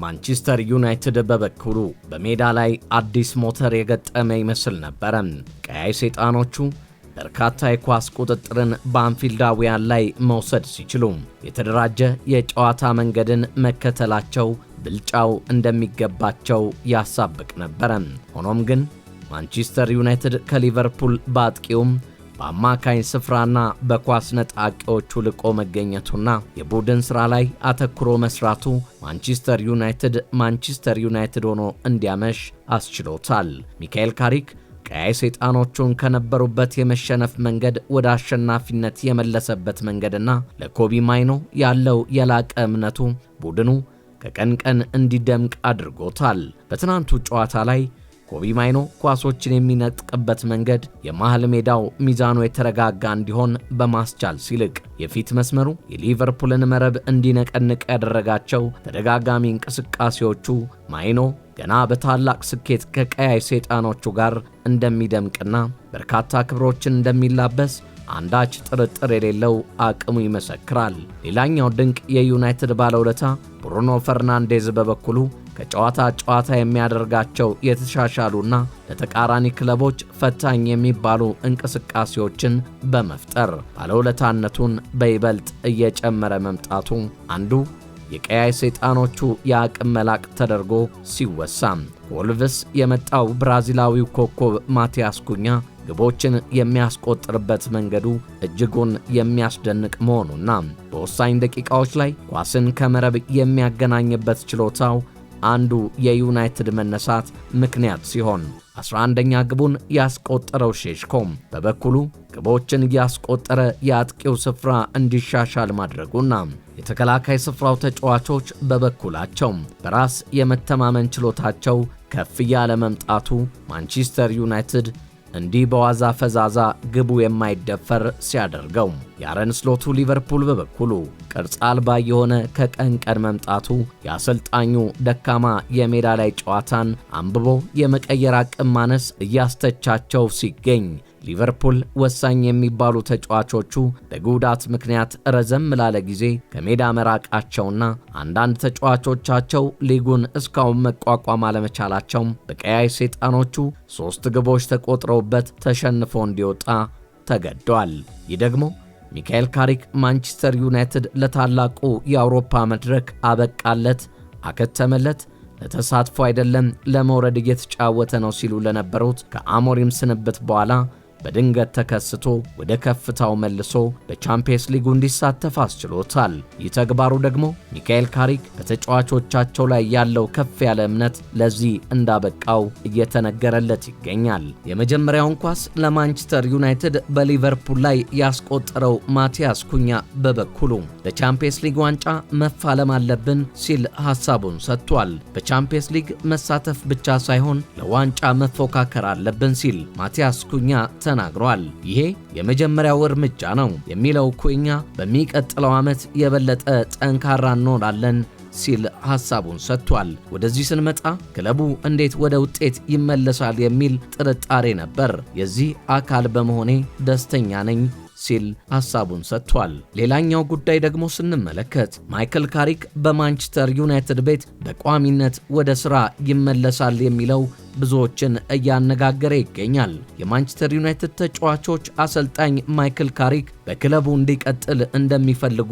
ማንቸስተር ዩናይትድ በበኩሉ በሜዳ ላይ አዲስ ሞተር የገጠመ ይመስል ነበር። ቀያይ ሰይጣኖቹ በርካታ የኳስ ቁጥጥርን በአንፊልዳውያን ላይ መውሰድ ሲችሉ የተደራጀ የጨዋታ መንገድን መከተላቸው ብልጫው እንደሚገባቸው ያሳብቅ ነበር። ሆኖም ግን ማንቸስተር ዩናይትድ ከሊቨርፑል በአጥቂውም በአማካኝ ስፍራና በኳስ ነጣቂዎቹ ልቆ መገኘቱና የቡድን ሥራ ላይ አተኩሮ መስራቱ ማንቸስተር ዩናይትድ ሆኖ እንዲያመሽ አስችሎታል። ሚካኤል ካሪክ ቀያይ ሰይጣኖቹን ከነበሩበት የመሸነፍ መንገድ ወደ አሸናፊነት የመለሰበት መንገድና ለኮቢ ማይኖ ያለው የላቀ እምነቱ ቡድኑ ከቀን ቀን እንዲደምቅ አድርጎታል። በትናንቱ ጨዋታ ላይ ኮቢ ማይኖ ኳሶችን የሚነጥቅበት መንገድ የመሃል ሜዳው ሚዛኑ የተረጋጋ እንዲሆን በማስቻል ሲልቅ የፊት መስመሩ የሊቨርፑልን መረብ እንዲነቀንቅ ያደረጋቸው ተደጋጋሚ እንቅስቃሴዎቹ ማይኖ ገና በታላቅ ስኬት ከቀያይ ሰይጣኖቹ ጋር እንደሚደምቅና በርካታ ክብሮችን እንደሚላበስ አንዳች ጥርጥር የሌለው አቅሙ ይመሰክራል። ሌላኛው ድንቅ የዩናይትድ ባለውለታ ብሩኖ ፈርናንዴዝ በበኩሉ ከጨዋታ የሚያደርጋቸው የተሻሻሉና ለተቃራኒ ክለቦች ፈታኝ የሚባሉ እንቅስቃሴዎችን በመፍጠር ባለውለታነቱን በይበልጥ እየጨመረ መምጣቱ አንዱ የቀያይ ሰይጣኖቹ የአቅም መላቅ ተደርጎ ሲወሳም ወልቭስ የመጣው ብራዚላዊው ኮከብ ማቲያስ ኩኛ ግቦችን የሚያስቆጥርበት መንገዱ እጅጉን የሚያስደንቅ መሆኑና በወሳኝ ደቂቃዎች ላይ ኳስን ከመረብ የሚያገናኝበት ችሎታው አንዱ የዩናይትድ መነሳት ምክንያት ሲሆን 11ኛ ግቡን ያስቆጠረው ሼሽኮም በበኩሉ ግቦችን ያስቆጠረ የአጥቂው ስፍራ እንዲሻሻል ማድረጉና የተከላካይ ስፍራው ተጫዋቾች በበኩላቸው በራስ የመተማመን ችሎታቸው ከፍ ያለ መምጣቱ ማንቸስተር ዩናይትድ እንዲህ በዋዛ ፈዛዛ ግቡ የማይደፈር ሲያደርገው የአረን ስሎቱ ሊቨርፑል በበኩሉ ቅርጽ አልባ የሆነ ከቀን ቀን መምጣቱ የአሰልጣኙ ደካማ የሜዳ ላይ ጨዋታን አንብቦ የመቀየር አቅም ማነስ እያስተቻቸው ሲገኝ ሊቨርፑል ወሳኝ የሚባሉ ተጫዋቾቹ በጉዳት ምክንያት ረዘም ላለ ጊዜ ከሜዳ መራቃቸውና አንዳንድ ተጫዋቾቻቸው ሊጉን እስካሁን መቋቋም አለመቻላቸው በቀያይ ሰይጣኖቹ 3 ግቦች ተቆጥረውበት ተሸንፎ እንዲወጣ ተገዷል። ይህ ደግሞ ሚካኤል ካሪክ ማንቸስተር ዩናይትድ ለታላቁ የአውሮፓ መድረክ አበቃለት፣ አከተመለት፣ ለተሳትፎ አይደለም ለመውረድ እየተጫወተ ነው ሲሉ ለነበሩት ከአሞሪም ስንብት በኋላ በድንገት ተከስቶ ወደ ከፍታው መልሶ በቻምፒየንስ ሊጉ እንዲሳተፍ አስችሎታል። ይህ ተግባሩ ደግሞ ሚካኤል ካሪክ በተጫዋቾቻቸው ላይ ያለው ከፍ ያለ እምነት ለዚህ እንዳበቃው እየተነገረለት ይገኛል። የመጀመሪያውን ኳስ ለማንቸስተር ዩናይትድ በሊቨርፑል ላይ ያስቆጠረው ማቲያስ ኩኛ በበኩሉ ለቻምፒየንስ ሊግ ዋንጫ መፋለም አለብን ሲል ሐሳቡን ሰጥቷል። በቻምፒየንስ ሊግ መሳተፍ ብቻ ሳይሆን ለዋንጫ መፎካከር አለብን ሲል ማቲያስ ኩኛ ተናግሯል። ይሄ የመጀመሪያው እርምጃ ነው የሚለው ኩኛ በሚቀጥለው ዓመት የበለጠ ጠንካራ እንሆናለን ሲል ሐሳቡን ሰጥቷል። ወደዚህ ስንመጣ ክለቡ እንዴት ወደ ውጤት ይመለሳል የሚል ጥርጣሬ ነበር። የዚህ አካል በመሆኔ ደስተኛ ነኝ ሲል ሐሳቡን ሰጥቷል። ሌላኛው ጉዳይ ደግሞ ስንመለከት ማይክል ካሪክ በማንቸስተር ዩናይትድ ቤት በቋሚነት ወደ ሥራ ይመለሳል የሚለው ብዙዎችን እያነጋገረ ይገኛል። የማንቸስተር ዩናይትድ ተጫዋቾች አሰልጣኝ ማይክል ካሪክ በክለቡ እንዲቀጥል እንደሚፈልጉ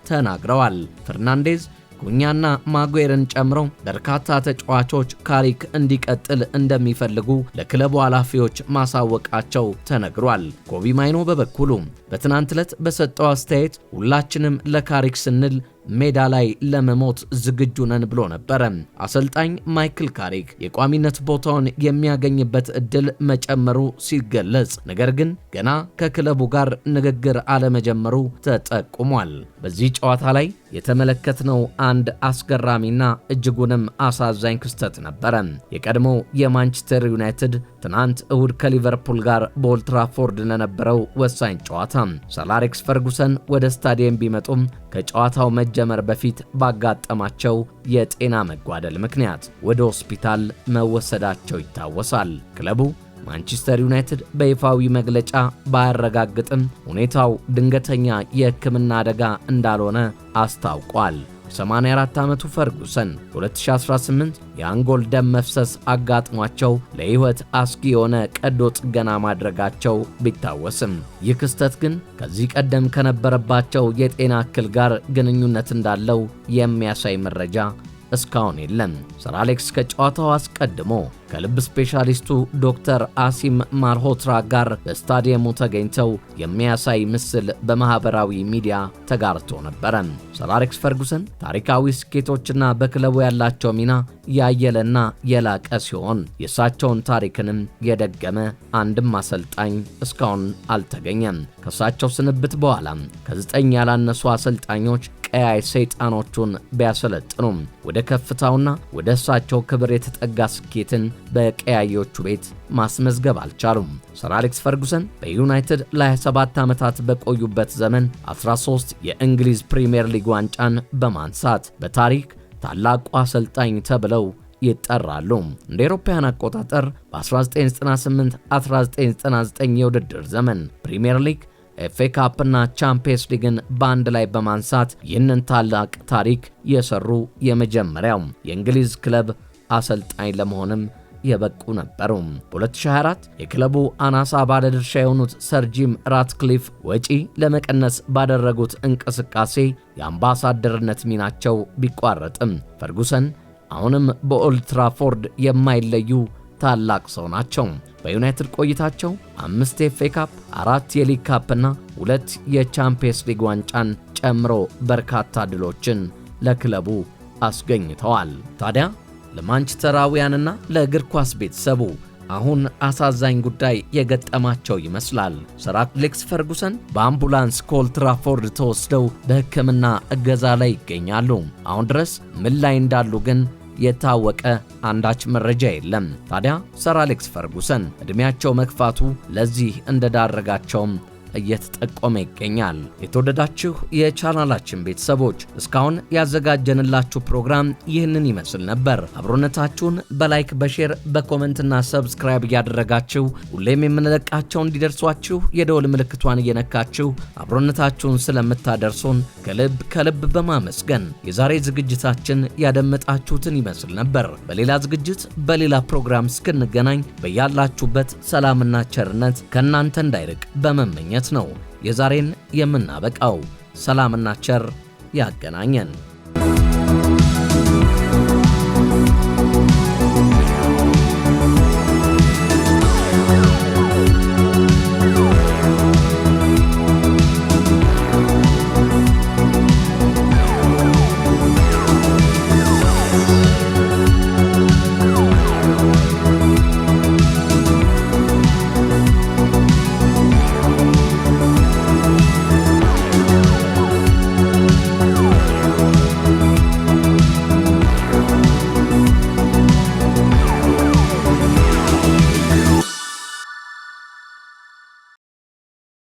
ተናግረዋል። ፈርናንዴዝ ኩኛና ማጉዌርን ጨምሮ በርካታ ተጫዋቾች ካሪክ እንዲቀጥል እንደሚፈልጉ ለክለቡ ኃላፊዎች ማሳወቃቸው ተነግሯል። ኮቢ ማይኖ በበኩሉ በትናንት ዕለት በሰጠው አስተያየት ሁላችንም ለካሪክ ስንል ሜዳ ላይ ለመሞት ዝግጁ ነን ብሎ ነበር። አሰልጣኝ ማይክል ካሪክ የቋሚነት ቦታውን የሚያገኝበት እድል መጨመሩ ሲገለጽ፣ ነገር ግን ገና ከክለቡ ጋር ንግግር አለመጀመሩ ተጠቁሟል። በዚህ ጨዋታ ላይ የተመለከትነው አንድ አስገራሚና እጅጉንም አሳዛኝ ክስተት ነበር። የቀድሞ የማንቸስተር ዩናይትድ ትናንት እሁድ ከሊቨርፑል ጋር በኦልድ ትራፎርድ ለነበረው ወሳኝ ጨዋታ ሰር አሌክስ ፈርጉሰን ወደ ስታዲየም ቢመጡም ከጨዋታው መጀመር በፊት ባጋጠማቸው የጤና መጓደል ምክንያት ወደ ሆስፒታል መወሰዳቸው ይታወሳል። ክለቡ ማንቸስተር ዩናይትድ በይፋዊ መግለጫ ባያረጋግጥም ሁኔታው ድንገተኛ የሕክምና አደጋ እንዳልሆነ አስታውቋል። የ84 ዓመቱ ፈርጉሰን በ2018 የአንጎል ደም መፍሰስ አጋጥሟቸው ለሕይወት አስጊ የሆነ ቀዶ ጥገና ማድረጋቸው ቢታወስም ይህ ክስተት ግን ከዚህ ቀደም ከነበረባቸው የጤና እክል ጋር ግንኙነት እንዳለው የሚያሳይ መረጃ እስካሁን የለም። ሰር አሌክስ ከጨዋታው አስቀድሞ ከልብ ስፔሻሊስቱ ዶክተር አሲም ማልሆትራ ጋር በስታዲየሙ ተገኝተው የሚያሳይ ምስል በማህበራዊ ሚዲያ ተጋርቶ ነበር። ሰር አሌክስ ፈርጉሰን ታሪካዊ ስኬቶችና በክለቡ ያላቸው ሚና ያየለና የላቀ ሲሆን የእሳቸውን ታሪክንም የደገመ አንድም አሰልጣኝ እስካሁን አልተገኘም። ከእሳቸው ስንብት በኋላ ከ9 ያላነሱ አሰልጣኞች ቀያይ ሰይጣኖቹን ቢያሰለጥኑም ወደ ከፍታውና ወደ እሳቸው ክብር የተጠጋ ስኬትን በቀያዮቹ ቤት ማስመዝገብ አልቻሉም። ሰር አሌክስ ፈርጉሰን በዩናይትድ ለ27 ዓመታት በቆዩበት ዘመን 13 የእንግሊዝ ፕሪሚየር ሊግ ዋንጫን በማንሳት በታሪክ ታላቁ አሰልጣኝ ተብለው ይጠራሉ። እንደ አውሮፓውያን አቆጣጠር በ1998-1999 የውድድር ዘመን ፕሪሚየር ሊግ ኤፍኤ ካፕና ቻምፒየንስ ሊግን በአንድ ላይ በማንሳት ይህንን ታላቅ ታሪክ የሰሩ የመጀመሪያው የእንግሊዝ ክለብ አሰልጣኝ ለመሆንም የበቁ ነበሩ። በ2024 የክለቡ አናሳ ባለድርሻ የሆኑት ሰር ጂም ራትክሊፍ ወጪ ለመቀነስ ባደረጉት እንቅስቃሴ የአምባሳደርነት ሚናቸው ቢቋረጥም ፈርጉሰን አሁንም በኦልድ ትራፎርድ የማይለዩ ታላቅ ሰው ናቸው። በዩናይትድ ቆይታቸው 5 ኤፍኤ ካፕ፣ 4 የሊግ ካፕና 2 የቻምፒየንስ ሊግ ዋንጫን ጨምሮ በርካታ ድሎችን ለክለቡ አስገኝተዋል። ታዲያ ለማንቸስተራውያንና ለእግር ኳስ ቤተሰቡ አሁን አሳዛኝ ጉዳይ የገጠማቸው ይመስላል። ሰር አሌክስ ፈርጉሰን በአምቡላንስ ከኦልድ ትራፎርድ ተወስደው በሕክምና እገዛ ላይ ይገኛሉ። አሁን ድረስ ምን ላይ እንዳሉ ግን የታወቀ አንዳች መረጃ የለም። ታዲያ ሰር አሌክስ ፈርጉሰን ዕድሜያቸው መግፋቱ ለዚህ እንደዳረጋቸውም እየተጠቆመ ይገኛል። የተወደዳችሁ የቻናላችን ቤተሰቦች እስካሁን ያዘጋጀንላችሁ ፕሮግራም ይህንን ይመስል ነበር። አብሮነታችሁን በላይክ በሼር በኮሜንትና ሰብስክራይብ እያደረጋችሁ ሁሌም የምንለቃቸው እንዲደርሷችሁ የደወል ምልክቷን እየነካችሁ አብሮነታችሁን ስለምታደርሱን ከልብ በማመስገን የዛሬ ዝግጅታችን ያደመጣችሁትን ይመስል ነበር። በሌላ ዝግጅት በሌላ ፕሮግራም እስክንገናኝ በያላችሁበት ሰላምና ቸርነት ከእናንተ እንዳይርቅ በመመኘት ነው የዛሬን የምናበቃው። ሰላምና ቸር ያገናኘን።